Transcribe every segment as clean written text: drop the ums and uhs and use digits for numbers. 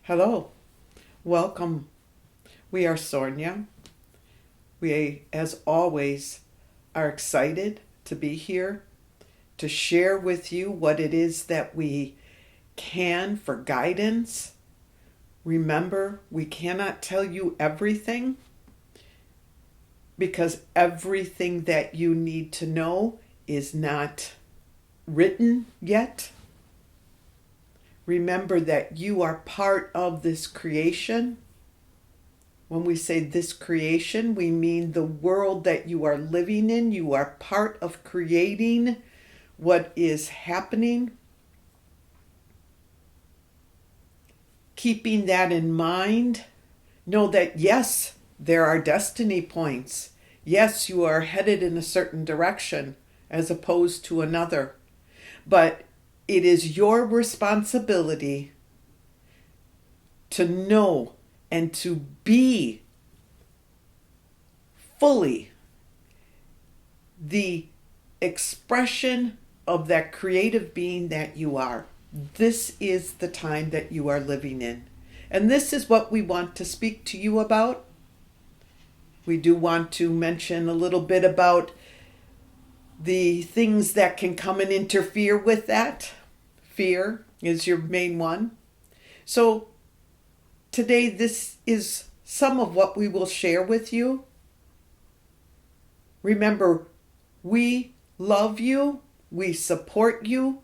Hello, welcome. We are Sornia. We, as always, are excited to be here to share with you what it is that we can for guidance. Remember, we cannot tell you everything because everything that you need to know is not written yet. Remember that you are part of this creation. When we say this creation, we mean the world that you are living in. You are part of creating what is happening. Keeping that in mind, know that yes, there are destiny points. Yes, you are headed in a certain direction as opposed to another. But it is your responsibility to know and to be fully the expression of that creative being that you are. This is the time that you are living in. And this is what we want to speak to you about. We do want to mention a little bit about the things that can come and interfere with that. Fear is your main one. So today, this is some of what we will share with you. Remember, we love you. We support you.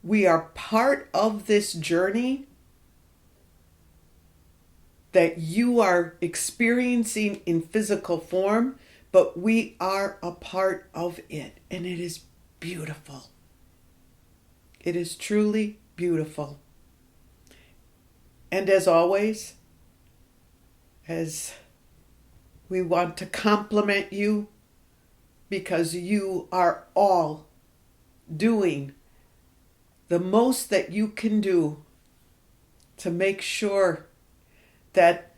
We are part of this journey that you are experiencing in physical form, but we are a part of it, and it is beautiful. It is truly beautiful. And as always, as we want to compliment you because you are all doing the most that you can do to make sure that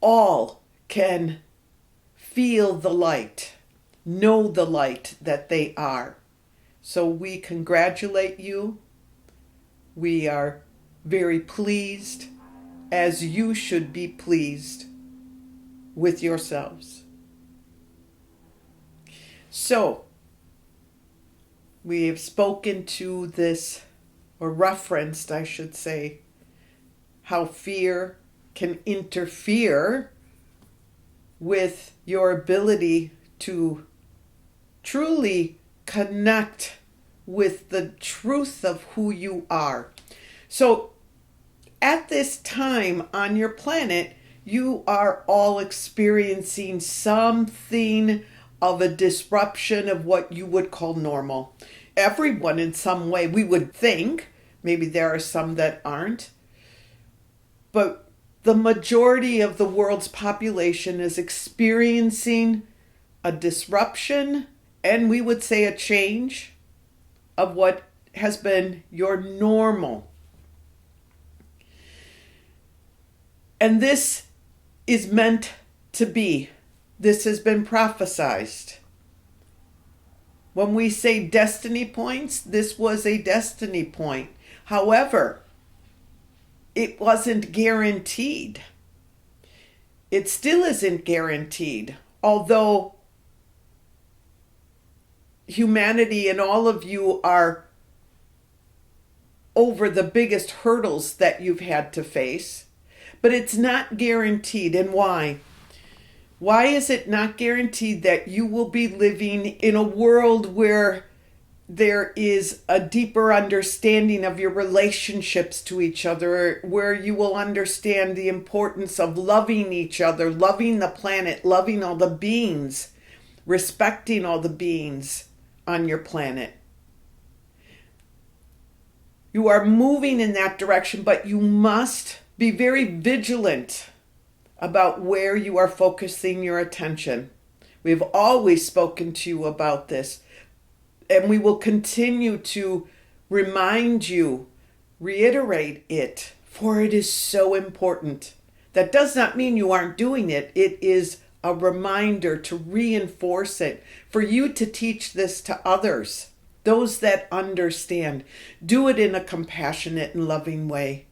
all can feel the light, know the light that they are. So we congratulate you. We are very pleased, as you should be pleased with yourselves. So, we have spoken to this, or referenced, I should say, how fear can interfere with your ability to truly connect with the truth of who you are. So at this time on your planet, you are all experiencing something of a disruption of what you would call normal. Everyone in some way, we would think, maybe there are some that aren't, but the majority of the world's population is experiencing a disruption, and we would say a change of what has been your normal. And this is meant to be. This has been prophesized. When we say destiny points, this was a destiny point. However, it wasn't guaranteed. It still isn't guaranteed, although humanity and all of you are over the biggest hurdles that you've had to face, but it's not guaranteed. And why? Why is it not guaranteed that you will be living in a world where there is a deeper understanding of your relationships to each other, where you will understand the importance of loving each other, loving the planet, loving all the beings, respecting all the beings on your planet? You are moving in that direction, but you must be very vigilant about where you are focusing your attention. We've always spoken to you about this, and we will continue to remind you, reiterate it, for it is so important. That does not mean you aren't doing it. It is a reminder to reinforce it, for you to teach this to others, those that understand. Do it in a compassionate and loving way.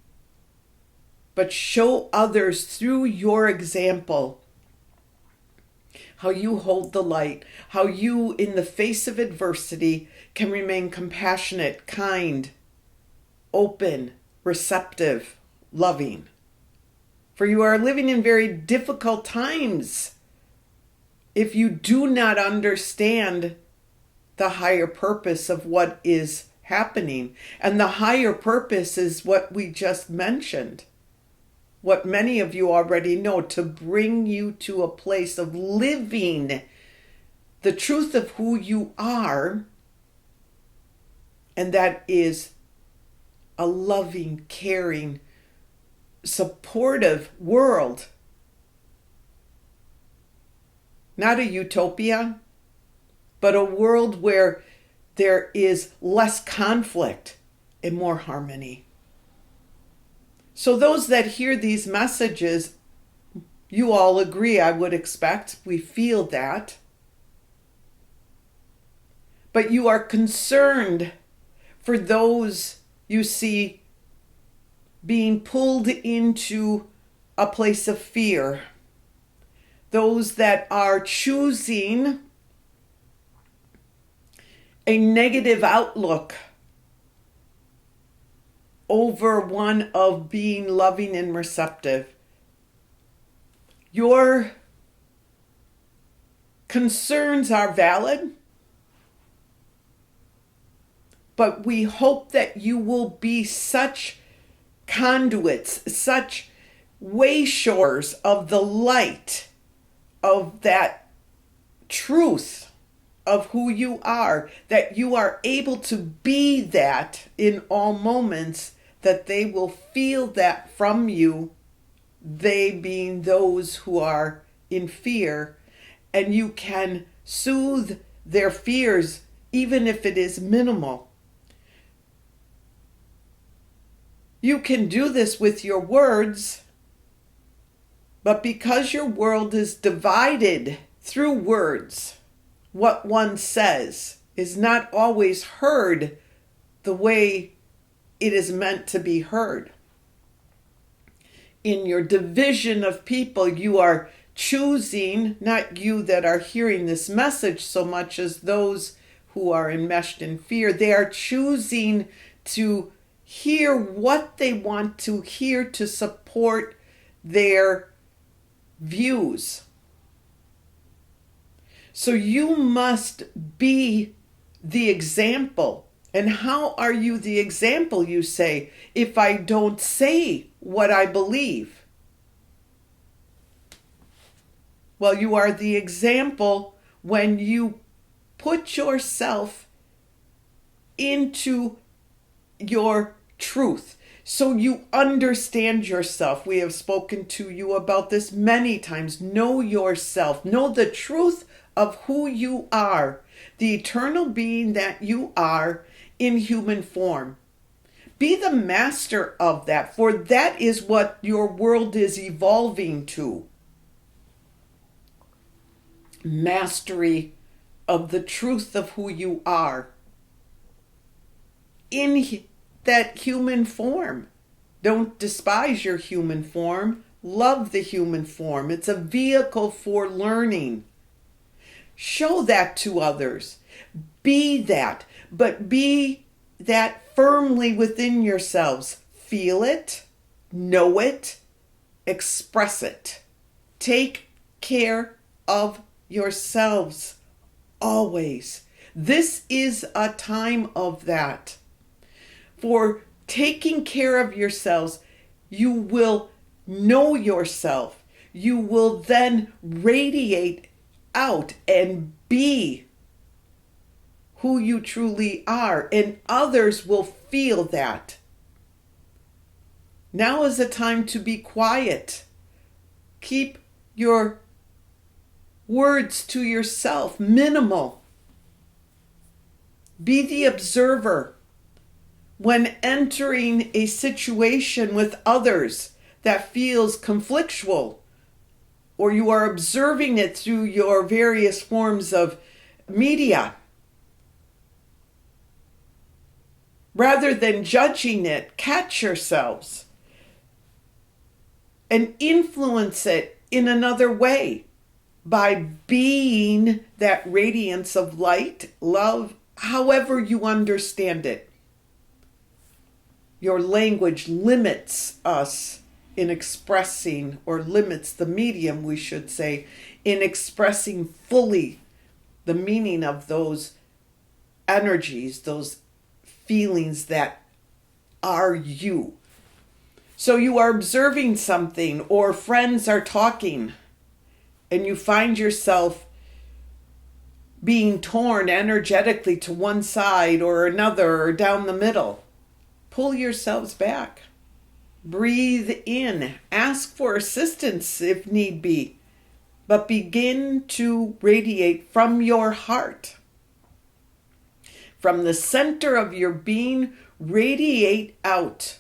but show others through your example how you hold the light, how you, in the face of adversity, can remain compassionate, kind, open, receptive, loving. For you are living in very difficult times if you do not understand the higher purpose of what is happening. And the higher purpose is what we just mentioned, what many of you already know, to bring you to a place of living the truth of who you are, and that is a loving, caring, supportive world. Not a utopia, but a world where there is less conflict and more harmony. So those that hear these messages, you all agree, I would expect, we feel that. But you are concerned for those you see being pulled into a place of fear. Those that are choosing a negative outlook over one of being loving and receptive. Your concerns are valid, but we hope that you will be such conduits, such wayshowers of the light, of that truth of who you are, that you are able to be that in all moments, that they will feel that from you, they being those who are in fear, and you can soothe their fears even if it is minimal. You can do this with your words, but because your world is divided through words, what one says is not always heard the way it is meant to be heard. In your division of people, you are choosing, not you that are hearing this message so much as those who are enmeshed in fear, they are choosing to hear what they want to hear to support their views. So you must be the example. And how are you the example, you say, if I don't say what I believe? Well, you are the example when you put yourself into your truth. So you understand yourself. We have spoken to you about this many times. Know yourself. Know the truth of who you are, the eternal being that you are in human form. Be the master of that, for that is what your world is evolving to. Mastery of the truth of who you are in that human form. Don't despise your human form. Love the human form. It's a vehicle for learning. Show that to others. Be that, but be that firmly within yourselves. Feel it, know it, express it. Take care of yourselves always. This is a time of that. For taking care of yourselves, you will know yourself. You will then radiate out and be who you truly are, and others will feel that. Now is the time to be quiet. Keep your words to yourself minimal. Be the observer when entering a situation with others that feels conflictual, or you are observing it through your various forms of media. Rather than judging it, catch yourselves. and influence it in another way by being that radiance of light, love, however you understand it. Your language limits us in expressing, or limits the medium, we should say, in expressing fully the meaning of those energies, those feelings that are you. So you are observing something, or friends are talking, and you find yourself being torn energetically to one side or another or down the middle. Pull yourselves back. Breathe in. Ask for assistance if need be. But begin to radiate from your heart. From the center of your being, radiate out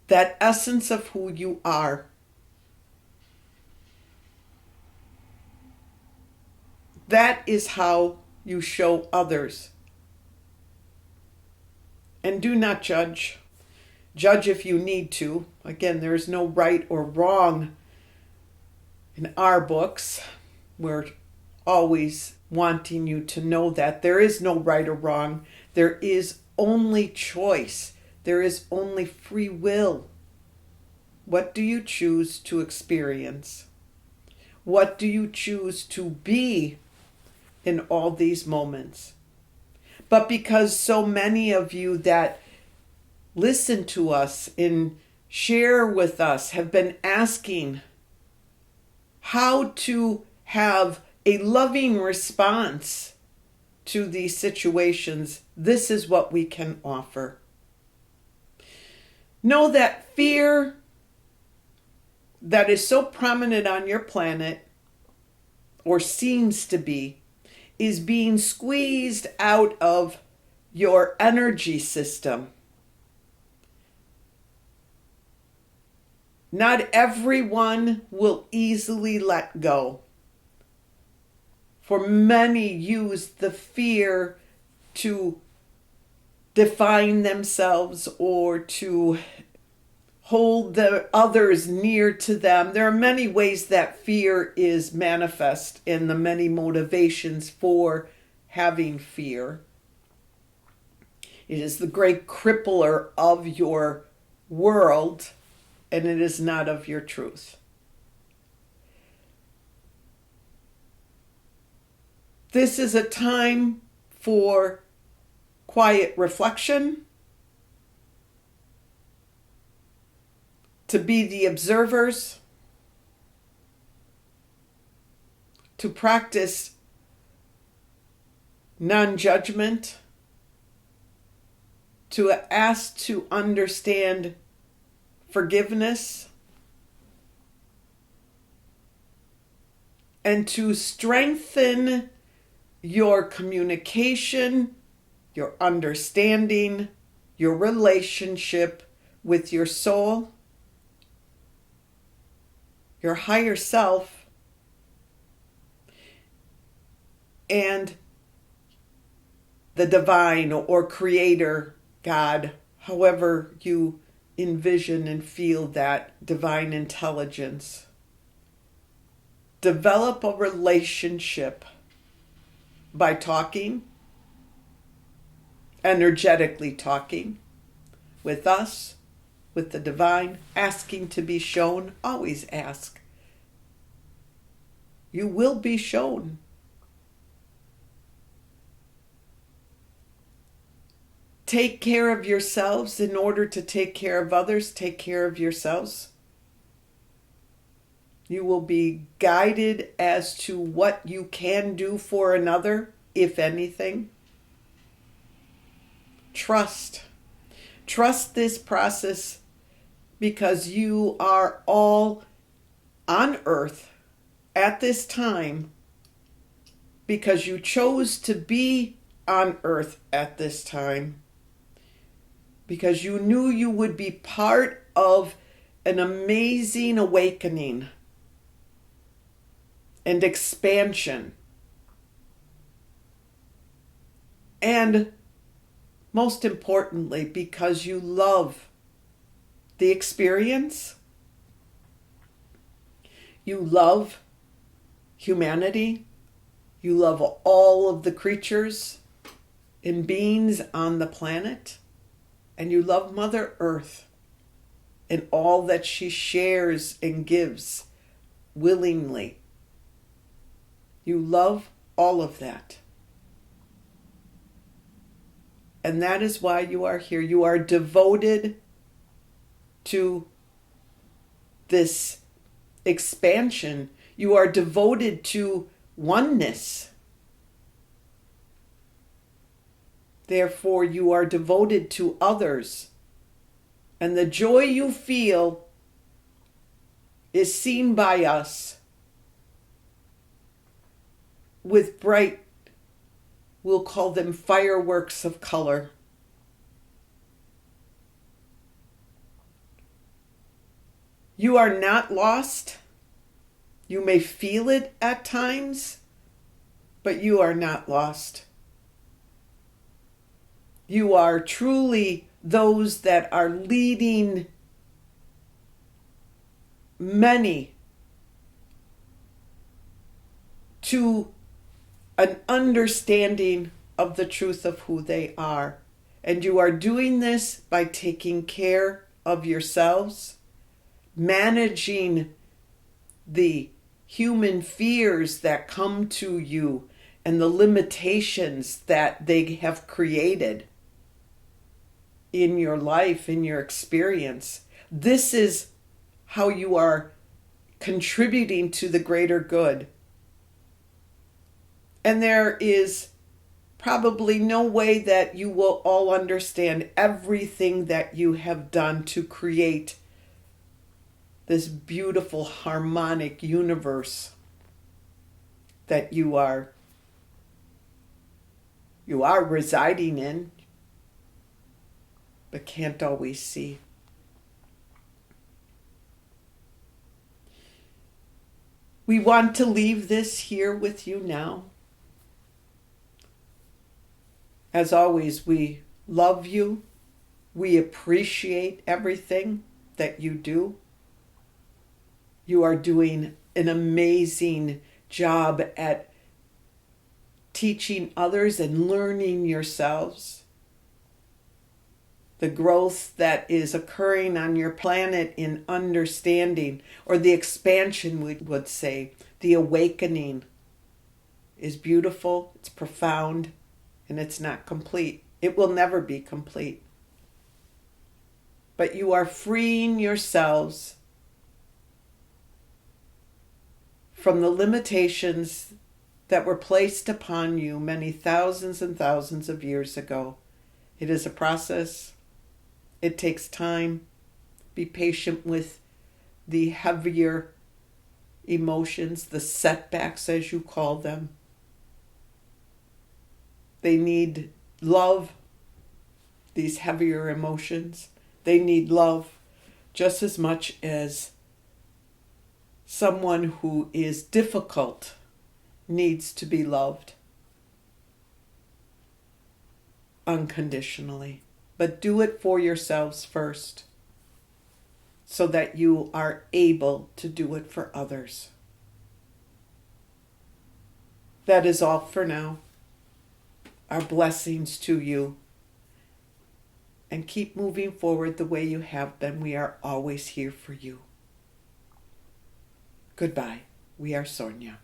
that essence of who you are. That is how you show others. And do not judge. Judge if you need to. Again, there is no right or wrong in our books. We're always wanting you to know that there is no right or wrong. There is only choice. There is only free will. What do you choose to experience? What do you choose to be in all these moments? But because so many of you that listen to us and share with us have been asking how to have a loving response to these situations, this is what we can offer. Know that fear that is so prominent on your planet, or seems to be, is being squeezed out of your energy system. Not everyone will easily let go. For many use the fear to define themselves or to hold the others near to them. There are many ways that fear is manifest in the many motivations for having fear. It is the great crippler of your world, and it is not of your truth. This is a time for quiet reflection, to be the observers, to practice non-judgment, to ask to understand forgiveness, and to strengthen your communication, your understanding, your relationship with your soul, your higher self, and the divine or creator, God, however you envision and feel that divine intelligence. Develop a relationship by talking, energetically talking with us, with the divine, asking to be shown. Always ask. You will be shown. Take care of yourselves in order to take care of others. Take care of yourselves. You will be guided as to what you can do for another, if anything. Trust. Trust this process, because you are all on earth at this time because you chose to be on earth at this time, because you knew you would be part of an amazing awakening and expansion. And most importantly, because you love the experience You love humanity. You love all of the creatures and beings on the planet. And you love Mother Earth and all that she shares and gives willingly. You love all of that. And that is why you are here. You are devoted to this expansion. You are devoted to oneness. Therefore, you are devoted to others. And the joy you feel is seen by us with bright, we'll call them fireworks of color. You are not lost. You may feel it at times, but you are not lost. You are truly those that are leading many to an understanding of the truth of who they are. And you are doing this by taking care of yourselves, managing the human fears that come to you and the limitations that they have created in your life, in your experience. This is how you are contributing to the greater good. And there is probably no way that you will all understand everything that you have done to create this beautiful harmonic universe that you are residing in, but can't always see. We want to leave this here with you now. As always, we love you. We appreciate everything that you do. You are doing an amazing job at teaching others and learning yourselves. The growth that is occurring on your planet in understanding, or the expansion, we would say, the awakening, is beautiful, it's profound, and it's not complete. It will never be complete. But you are freeing yourselves from the limitations that were placed upon you many thousands and thousands of years ago. It is a process. It takes time. Be patient with the heavier emotions, the setbacks as you call them. They need love, these heavier emotions. They need love just as much as someone who is difficult needs to be loved unconditionally. But do it for yourselves first, so that you are able to do it for others. That is all for now. Our blessings to you. And keep moving forward the way you have been. We are always here for you. Goodbye. We are Sornia.